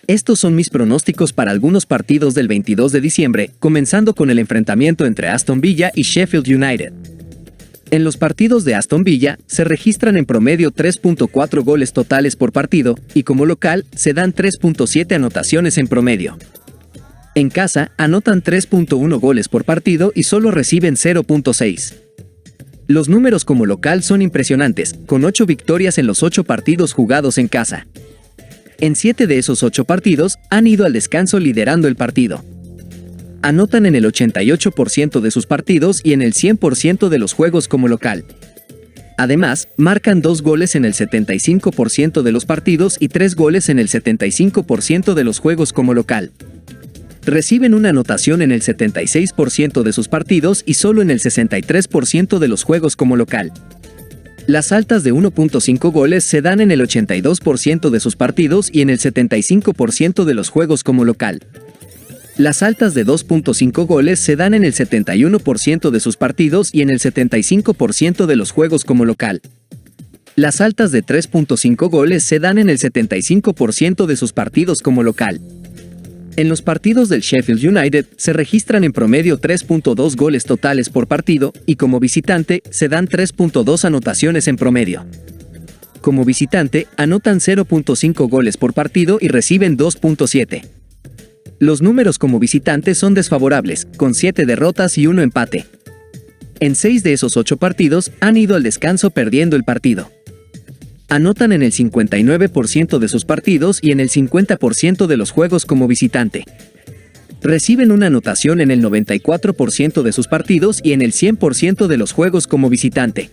Estos son mis pronósticos para algunos partidos del 22 de diciembre, comenzando con el enfrentamiento entre Aston Villa y Sheffield United. En los partidos de Aston Villa, se registran en promedio 3.4 goles totales por partido, y como local, se dan 3.7 anotaciones en promedio. En casa, anotan 3.1 goles por partido y solo reciben 0.6. Los números como local son impresionantes, con 8 victorias en los 8 partidos jugados en casa. En 7 de esos 8 partidos, han ido al descanso liderando el partido. Anotan en el 88% de sus partidos y en el 100% de los juegos como local. Además, marcan 2 goles en el 75% de los partidos y 3 goles en el 75% de los juegos como local. Reciben una anotación en el 76% de sus partidos y solo en el 63% de los juegos como local. Las altas de 1.5 goles se dan en el 82% de sus partidos y en el 75% de los juegos como local. Las altas de 2.5 goles se dan en el 71% de sus partidos y en el 75% de los juegos como local. Las altas de 3.5 goles se dan en el 75% de sus partidos como local. En los partidos del Sheffield United se registran en promedio 3.2 goles totales por partido y como visitante se dan 3.2 anotaciones en promedio. Como visitante anotan 0.5 goles por partido y reciben 2.7. Los números como visitante son desfavorables, con 7 derrotas y 1 empate. En 6 de esos 8 partidos han ido al descanso perdiendo el partido. Anotan en el 59% de sus partidos y en el 50% de los juegos como visitante. Reciben una anotación en el 94% de sus partidos y en el 100% de los juegos como visitante.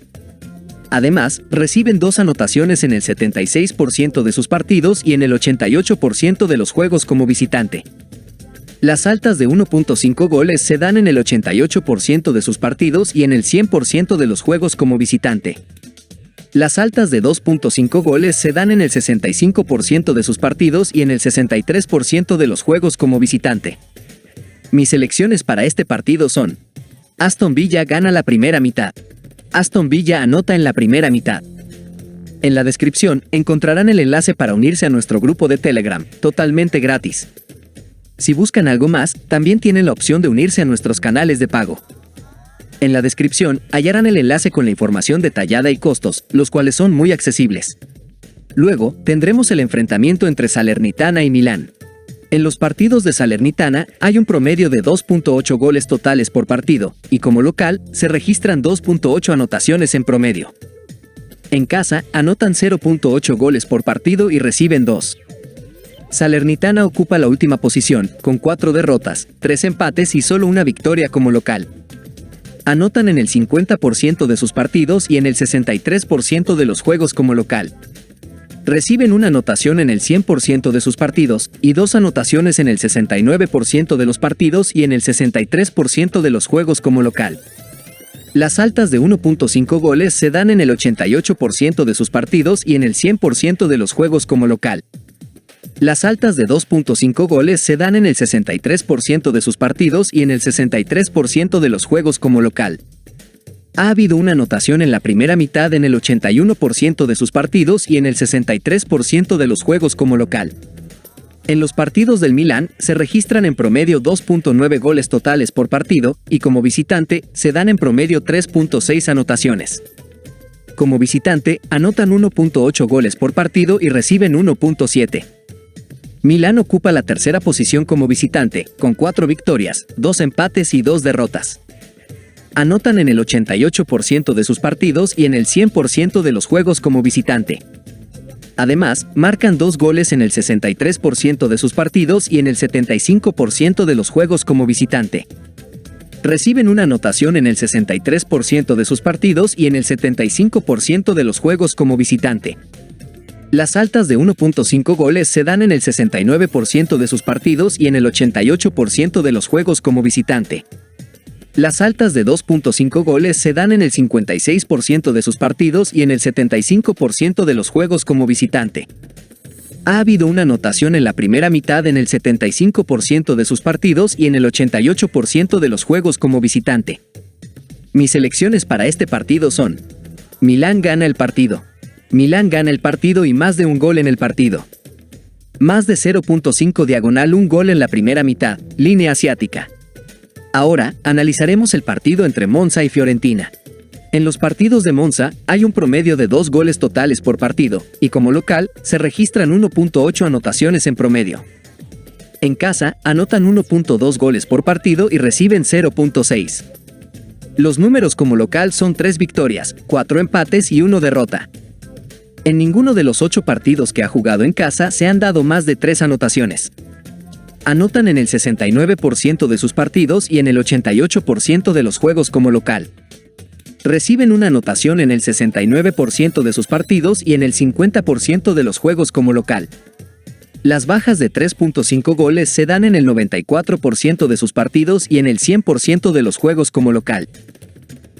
Además, reciben 2 anotaciones en el 76% de sus partidos y en el 88% de los juegos como visitante. Las altas de 1.5 goles se dan en el 88% de sus partidos y en el 100% de los juegos como visitante. Las altas de 2.5 goles se dan en el 65% de sus partidos y en el 63% de los juegos como visitante. Mis elecciones para este partido son: Aston Villa gana la primera mitad. Aston Villa anota en la primera mitad. En la descripción encontrarán el enlace para unirse a nuestro grupo de Telegram, totalmente gratis. Si buscan algo más, también tienen la opción de unirse a nuestros canales de pago. En la descripción hallarán el enlace con la información detallada y costos, los cuales son muy accesibles. Luego, tendremos el enfrentamiento entre Salernitana y Milán. En los partidos de Salernitana hay un promedio de 2.8 goles totales por partido, y como local, se registran 2.8 anotaciones en promedio. En casa, anotan 0.8 goles por partido y reciben 2. Salernitana ocupa la última posición, con 4 derrotas, 3 empates y solo una victoria como local. Anotan en el 50% de sus partidos y en el 63% de los juegos como local. Reciben una anotación en el 100% de sus partidos y 2 anotaciones en el 69% de los partidos y en el 63% de los juegos como local. Las altas de 1.5 goles se dan en el 88% de sus partidos y en el 100% de los juegos como local. Las altas de 2.5 goles se dan en el 63% de sus partidos y en el 63% de los juegos como local. Ha habido una anotación en la primera mitad en el 81% de sus partidos y en el 63% de los juegos como local. En los partidos del Milán se registran en promedio 2.9 goles totales por partido y como visitante se dan en promedio 3.6 anotaciones. Como visitante anotan 1.8 goles por partido y reciben 1.7. Milán ocupa la tercera posición como visitante, con 4 victorias, 2 empates y 2 derrotas. Anotan en el 88% de sus partidos y en el 100% de los juegos como visitante. Además, marcan 2 goles en el 63% de sus partidos y en el 75% de los juegos como visitante. Reciben una anotación en el 63% de sus partidos y en el 75% de los juegos como visitante. Las altas de 1.5 goles se dan en el 69% de sus partidos y en el 88% de los juegos como visitante. Las altas de 2.5 goles se dan en el 56% de sus partidos y en el 75% de los juegos como visitante. Ha habido una anotación en la primera mitad en el 75% de sus partidos y en el 88% de los juegos como visitante. Mis elecciones para este partido son: Milán gana el partido. Milán gana el partido y más de un gol en el partido. Más de 0.5 diagonal un gol en la primera mitad, línea asiática. Ahora, analizaremos el partido entre Monza y Fiorentina. En los partidos de Monza, hay un promedio de 2 goles totales por partido, y como local, se registran 1.8 anotaciones en promedio. En casa, anotan 1.2 goles por partido y reciben 0.6. Los números como local son 3 victorias, 4 empates y 1 derrota. En ninguno de los 8 partidos que ha jugado en casa se han dado más de 3 anotaciones. Anotan en el 69% de sus partidos y en el 88% de los juegos como local. Reciben una anotación en el 69% de sus partidos y en el 50% de los juegos como local. Las bajas de 3.5 goles se dan en el 94% de sus partidos y en el 100% de los juegos como local.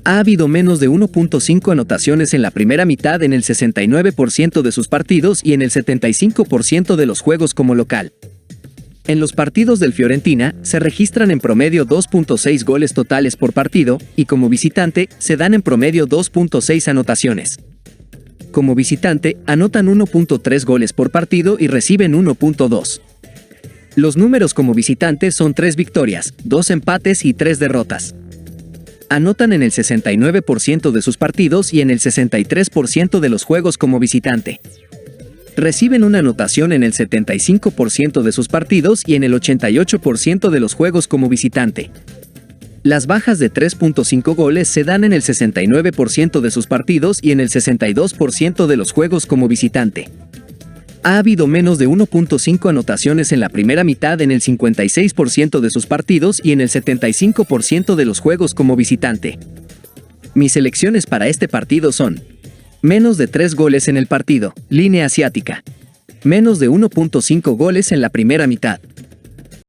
Ha habido menos de 1.5 anotaciones en la primera mitad en el 69% de sus partidos y en el 75% de los juegos como local. En los partidos del Fiorentina, se registran en promedio 2.6 goles totales por partido, y como visitante, se dan en promedio 2.6 anotaciones. Como visitante, anotan 1.3 goles por partido y reciben 1.2. Los números como visitante son 3 victorias, 2 empates y 3 derrotas. Anotan en el 69% de sus partidos y en el 63% de los juegos como visitante. Reciben una anotación en el 75% de sus partidos y en el 88% de los juegos como visitante. Las bajas de 3.5 goles se dan en el 69% de sus partidos y en el 62% de los juegos como visitante. Ha habido menos de 1.5 anotaciones en la primera mitad en el 56% de sus partidos y en el 75% de los juegos como visitante. Mis elecciones para este partido son: menos de 3 goles en el partido, línea asiática. Menos de 1.5 goles en la primera mitad.